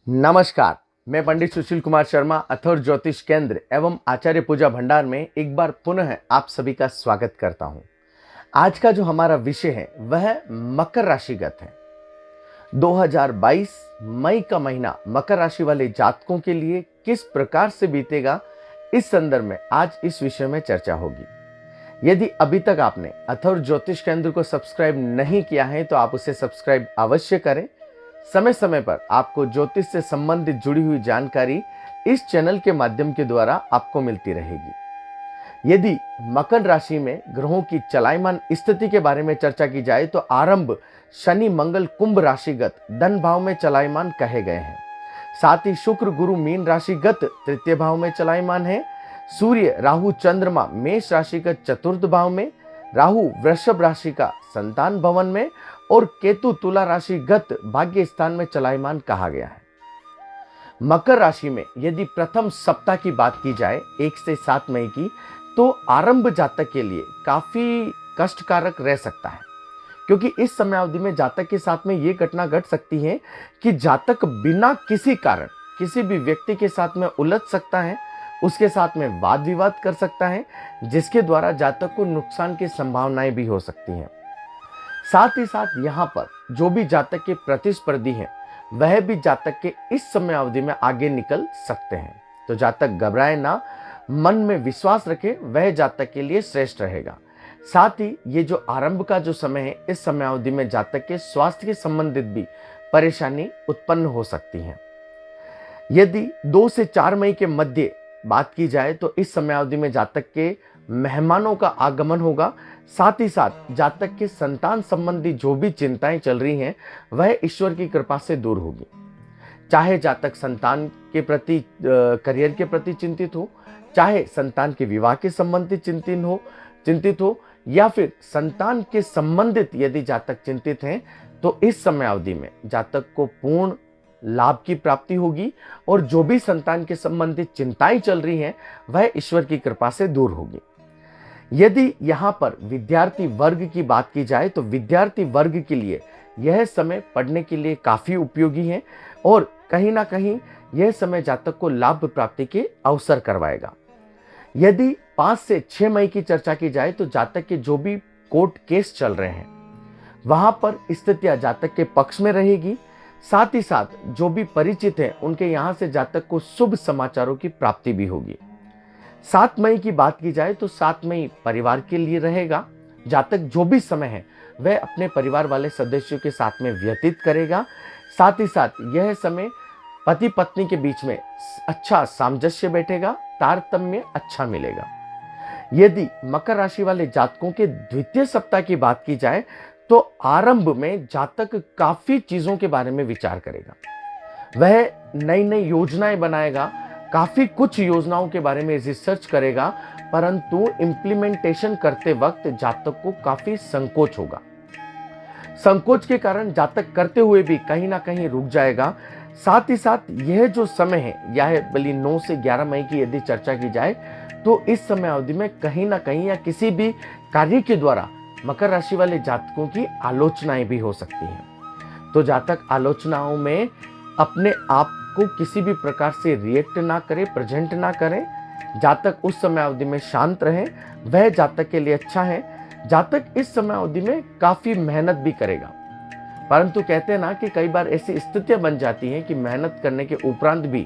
नमस्कार, मैं पंडित सुशील कुमार शर्मा अथर्व ज्योतिष केंद्र एवं आचार्य पूजा भंडार में एक बार पुनः आप सभी का स्वागत करता हूं। आज का जो हमारा विषय है वह मकर राशिगत है। 2022 मई का महीना मकर राशि वाले जातकों के लिए किस प्रकार से बीतेगा, इस संदर्भ में आज इस विषय में चर्चा होगी। यदि अभी तक आपने अथर्व ज्योतिष केंद्र को सब्सक्राइब नहीं किया है तो आप उसे सब्सक्राइब अवश्य करें। समय समय पर आपको ज्योतिष से संबंधित जुड़ी हुई जानकारी इस चैनल के माध्यम के द्वारा आपको मिलती रहेगी। यदि मकर राशि में ग्रहों की चलायमान स्थिति के बारे में चर्चा की जाए तो आरंभ शनि मंगल कुंभ राशिगत धन भाव में चलायमान कहे गए हैं। साथ ही शुक्र गुरु मीन राशिगत तृतीय भाव में चलायमान है। सूर्य राहु चंद्रमा मेष राशिगत चतुर्थ भाव में, राहु वृषभ राशि का संतान भवन में और केतु तुला राशिगत भाग्य स्थान में चलायमान कहा गया है। मकर राशि में यदि प्रथम सप्ताह की बात की जाए 1 से 7 मई की, तो आरंभ जातक के लिए काफी कष्टकारक रह सकता है, क्योंकि इस समय अवधि में जातक के साथ में यह घटना घट सकती है कि जातक बिना किसी कारण किसी भी व्यक्ति के साथ में उलझ सकता है, उसके साथ में वाद विवाद कर सकता है, जिसके द्वारा जातक को नुकसान की संभावनाएं भी हो सकती हैं। साथ ही साथ यहाँ पर जो भी जातक के प्रतिस्पर्धी हैं वह भी जातक के इस समय अवधि में आगे निकल सकते हैं। तो जातक घबराए ना, मन में विश्वास रखे, वह जातक के लिए श्रेष्ठ रहेगा। साथ ही ये जो आरंभ का जो समय है, इस समय अवधि में जातक के स्वास्थ्य के संबंधित भी परेशानी उत्पन्न हो सकती है। यदि 2 से 4 मई के मध्य बात की जाए तो इस समय अवधि में जातक के मेहमानों का आगमन होगा। साथ ही साथ जातक के संतान संबंधी जो भी चिंताएं चल रही हैं वह ईश्वर की कृपा से दूर होगी। चाहे जातक संतान के प्रति करियर के प्रति चिंतित हो, चाहे संतान के विवाह के संबंधित चिंतित हो या फिर संतान के संबंधित यदि जातक चिंतित हैं, तो इस समय अवधि में जातक को पूर्ण लाभ की प्राप्ति होगी और जो भी संतान के संबंधित चिंताएं चल रही हैं वह ईश्वर की कृपा से दूर होगी। यदि यहाँ पर विद्यार्थी वर्ग की बात की जाए तो विद्यार्थी वर्ग के लिए यह समय पढ़ने के लिए काफी उपयोगी है और कहीं ना कहीं यह समय जातक को लाभ प्राप्ति के अवसर करवाएगा। यदि 5 से 6 मई की चर्चा की जाए तो जातक के जो भी कोर्ट केस चल रहे हैं वहां पर स्थितियां जातक के पक्ष में रहेगी। साथ ही साथ जो भी परिचित हैं उनके यहाँ से जातक को शुभ समाचारों की प्राप्ति भी होगी। 7 मई की बात की जाए तो 7 मई परिवार के लिए रहेगा। जातक जो भी समय है वह अपने परिवार वाले सदस्यों के साथ में व्यतीत करेगा। साथ ही साथ यह समय पति पत्नी के बीच में अच्छा सामंजस्य बैठेगा, तारतम्य अच्छा मिलेगा। यदि मकर राशि वाले जातकों के द्वितीय सप्ताह की बात की जाए तो आरंभ में जातक काफी चीजों के बारे में विचार करेगा, वह नई नई योजनाएं बनाएगा, काफी कुछ योजनाओं के बारे में रिसर्च करेगा, परंतु इंप्लीमेंटेशन करते वक्त जातक को काफी संकोच होगा। संकोच के कारण जातक करते हुए भी कहीं ना कहीं रुक जाएगा। साथ ही साथ यह जो समय है, यह बल्कि 9 से 11 मई की यदि चर्चा की जाए तो इस समय अवधि में कहीं ना कहीं या किसी भी कार्य के द्वारा मकर राशि वाले जातकों की आलोचनाएं भी हो सकती हैं। तो जातक आलोचनाओं में अपने आप को किसी भी प्रकार से रिएक्ट ना करे, प्रेजेंट ना करें। जातक उस समय अवधि में शांत रहे, वह जातक के लिए अच्छा है। जातक इस समय अवधि में काफी मेहनत भी करेगा, परंतु कहते हैं ना कि कई बार ऐसी स्थितियां बन जाती हैं कि मेहनत करने के उपरांत भी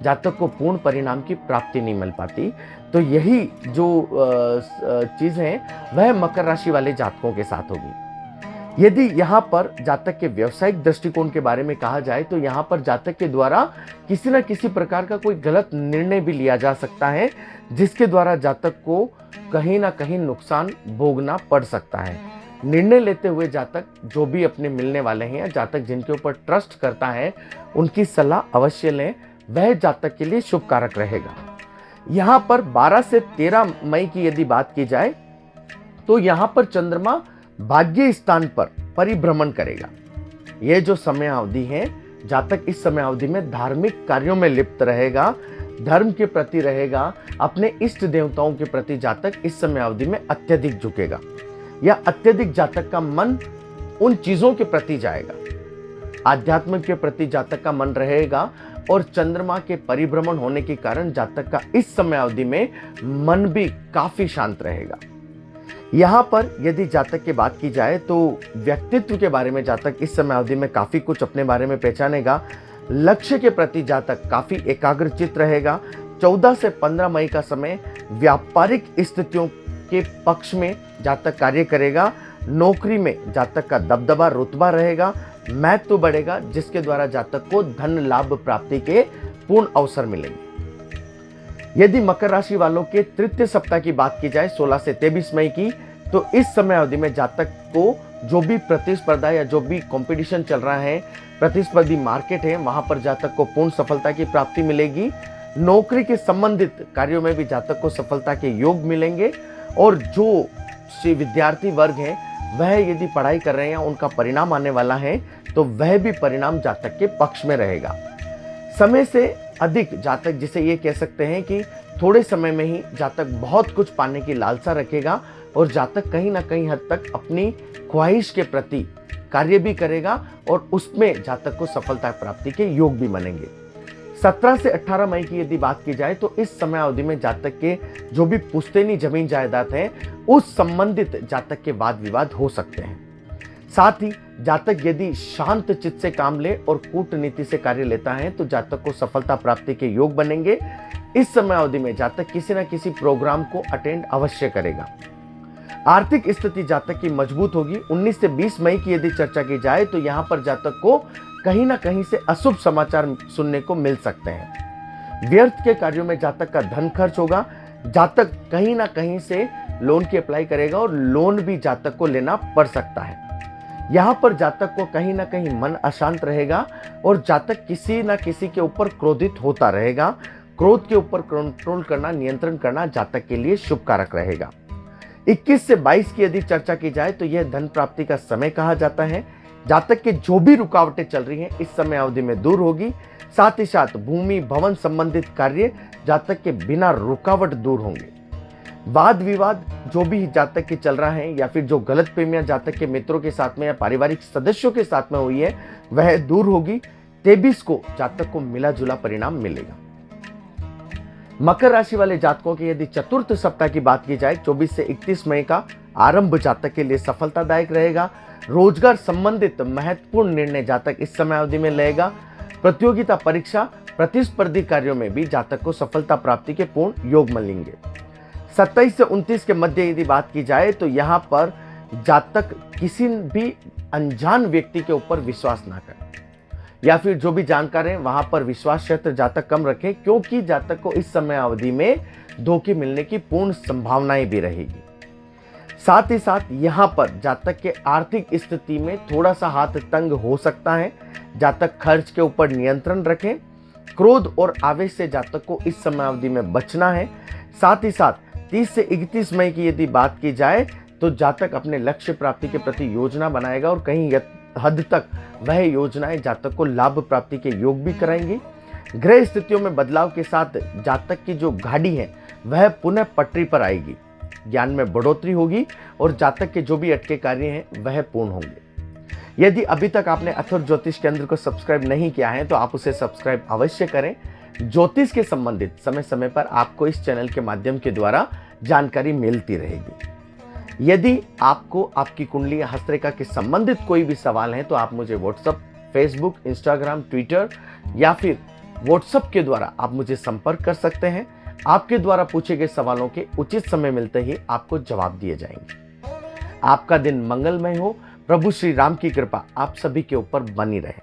जातक को पूर्ण परिणाम की प्राप्ति नहीं मिल पाती। तो यही जो चीज है वह मकर राशि वाले जातकों के साथ होगी। यदि यहाँ पर जातक के व्यवसायिक दृष्टिकोण के बारे में कहा जाए तो यहाँ पर जातक के द्वारा किसी न किसी प्रकार का कोई गलत निर्णय भी लिया जा सकता है, जिसके द्वारा जातक को कहीं ना कहीं नुकसान भोगना पड़ सकता है। निर्णय लेते हुए जातक जो भी अपने मिलने वाले हैं या जातक जिनके ऊपर ट्रस्ट करता है उनकी सलाह अवश्य लें, वह जातक के लिए शुभ कारक रहेगा। यहाँ पर 12 से 13 मई की यदि बात की जाए तो यहाँ पर चंद्रमा भाग्य स्थान पर परिभ्रमण करेगा। यह जो समय अवधि है, जातक इस समय अवधि में धार्मिक कार्यों में लिप्त रहेगा, धर्म के प्रति रहेगा, अपने इष्ट देवताओं के प्रति जातक इस समय अवधि में अत्यधिक झुकेगा या अत्यधिक जातक का मन उन चीजों के प्रति जाएगा। आध्यात्म के प्रति जातक का मन रहेगा और चंद्रमा के परिभ्रमण होने के कारण जातक का इस समय अवधि में मन भी काफी शांत रहेगा। यहाँ पर यदि जातक की बात की जाए तो व्यक्तित्व के बारे में जातक इस समय अवधि में काफी कुछ अपने बारे में पहचानेगा। लक्ष्य के प्रति जातक काफी एकाग्रचित रहेगा। 14 से 15 मई का समय व्यापारिक स्थितियों के पक्ष में जातक कार्य करेगा। नौकरी में जातक का दबदबा रुतबा रहेगा, महत्व बढ़ेगा, जिसके द्वारा जातक को धन लाभ प्राप्ति के पूर्ण अवसर मिलेंगे। यदि मकर राशि वालों के तृतीय सप्ताह की बात की जाए 16 से 23 मई की, तो इस समय अवधि में जातक को जो भी प्रतिस्पर्धा या जो भी कंपटीशन चल रहा है, प्रतिस्पर्धी मार्केट है, वहां पर जातक को पूर्ण सफलता की प्राप्ति मिलेगी। नौकरी के संबंधित कार्यों में भी जातक को सफलता के योग मिलेंगे और जो विद्यार्थी वर्ग है वह यदि पढ़ाई कर रहे हैं, उनका परिणाम आने वाला है, तो वह भी परिणाम जातक के पक्ष में रहेगा। समय से अधिक जातक जिसे ये कह सकते हैं कि थोड़े समय में ही जातक बहुत कुछ पाने की लालसा रखेगा और जातक कहीं ना कहीं हद तक अपनी ख्वाहिश के प्रति कार्य भी करेगा और उसमें जातक को सफलता प्राप्ति के योग भी बनेंगे। 17 से 18 मई की यदि बात की जाए तो इस समय अवधि में जातक के जो भी पुश्तैनी जमीन जायदाद है उस संबंधित जातक के वाद विवाद हो सकते हैं। साथ ही जातक यदि शांत चित्त से काम ले और कूटनीति से कार्य लेता है तो जातक को सफलता प्राप्ति के योग बनेंगे। इस समय अवधि में जातक किसी न किसी प्रोग्राम को अटेंड अवश्य करेगा। आर्थिक स्थिति जातक की मजबूत होगी। 19 से 20 मई की यदि चर्चा की जाए तो यहाँ पर जातक को कहीं ना कहीं से अशुभ समाचार सुनने को मिल सकते हैं। व्यर्थ के कार्यों में जातक का धन खर्च होगा। जातक कहीं ना कहीं से लोन की अप्लाई करेगा और लोन भी जातक को लेना पड़ सकता है। यहाँ पर जातक को कहीं ना कहीं मन अशांत रहेगा और जातक किसी ना किसी के ऊपर क्रोधित होता रहेगा। क्रोध के ऊपर कंट्रोल करना, नियंत्रण करना जातक के लिए शुभ कारक रहेगा। 21 से 22 की यदि चर्चा की जाए तो यह धन प्राप्ति का समय कहा जाता है। जातक के जो भी रुकावटें चल रही हैं इस समय अवधि में दूर होगी। साथ ही साथ भूमि भवन संबंधित कार्य जातक के बिना रुकावट दूर होंगे। वाद विवाद जो भी जातक के चल रहा है या फिर जो गलतफहमियां जातक के मित्रों के साथ में या पारिवारिक सदस्यों के साथ में हुई है वह दूर होगी। 23 को जातक को मिला जुला परिणाम मिलेगा। मकर राशि वाले जातकों के यदि चतुर्थ सप्ताह की बात की जाए 24 से 31 मई का आरंभ जातक के लिए सफलतादायक रहेगा। रोजगार संबंधित महत्वपूर्ण निर्णय जातक इस समय अवधि में लेगा। प्रतियोगिता परीक्षा, प्रतिस्पर्धी कार्यों में भी जातक को सफलता प्राप्ति के पूर्ण योग मिलेंगे। 27 से 29 के मध्य यदि बात की जाए तो यहाँ पर जातक किसी भी अनजान व्यक्ति के ऊपर विश्वास ना करें या फिर जो भी जानकार है वहां पर विश्वास क्षेत्र जातक कम रखें, क्योंकि जातक को इस समय अवधि में धोखे मिलने की पूर्ण संभावनाएं भी रहेगी। साथ ही साथ यहाँ पर जातक के आर्थिक स्थिति में थोड़ा सा हाथ तंग हो सकता है। जातक खर्च के ऊपर नियंत्रण रखें। क्रोध और आवेश से जातक को इस समय अवधि में बचना है। साथ ही साथ 30 से 31 मई की यदि बात की जाए तो जातक अपने लक्ष्य प्राप्ति के प्रति योजना बनाएगा और कहीं हद तक वह योजनाएं जातक को लाभ प्राप्ति के योग भी कराएंगी। ग्रह स्थितियों में बदलाव के साथ जातक की जो गाड़ी है वह पुनः पटरी पर आएगी। ज्ञान में बढ़ोतरी होगी और जातक के जो भी अटके कार्य हैं वह पूर्ण होंगे। यदि अभी तक आपने अथर्व ज्योतिष केंद्र को सब्सक्राइब नहीं किया है तो आप उसे सब्सक्राइब अवश्य करें। ज्योतिष के संबंधित समय समय पर आपको इस चैनल के माध्यम के द्वारा जानकारी मिलती रहेगी। यदि आपको आपकी कुंडली या हस्तरेखा के संबंधित कोई भी सवाल है तो आप मुझे व्हाट्सएप, फेसबुक, इंस्टाग्राम, ट्विटर या फिर व्हाट्सएप के द्वारा आप मुझे संपर्क कर सकते हैं। आपके द्वारा पूछे गए सवालों के उचित समय मिलते ही आपको जवाब दिए जाएंगे। आपका दिन मंगलमय हो। प्रभु श्री राम की कृपा आप सभी के ऊपर बनी रहे।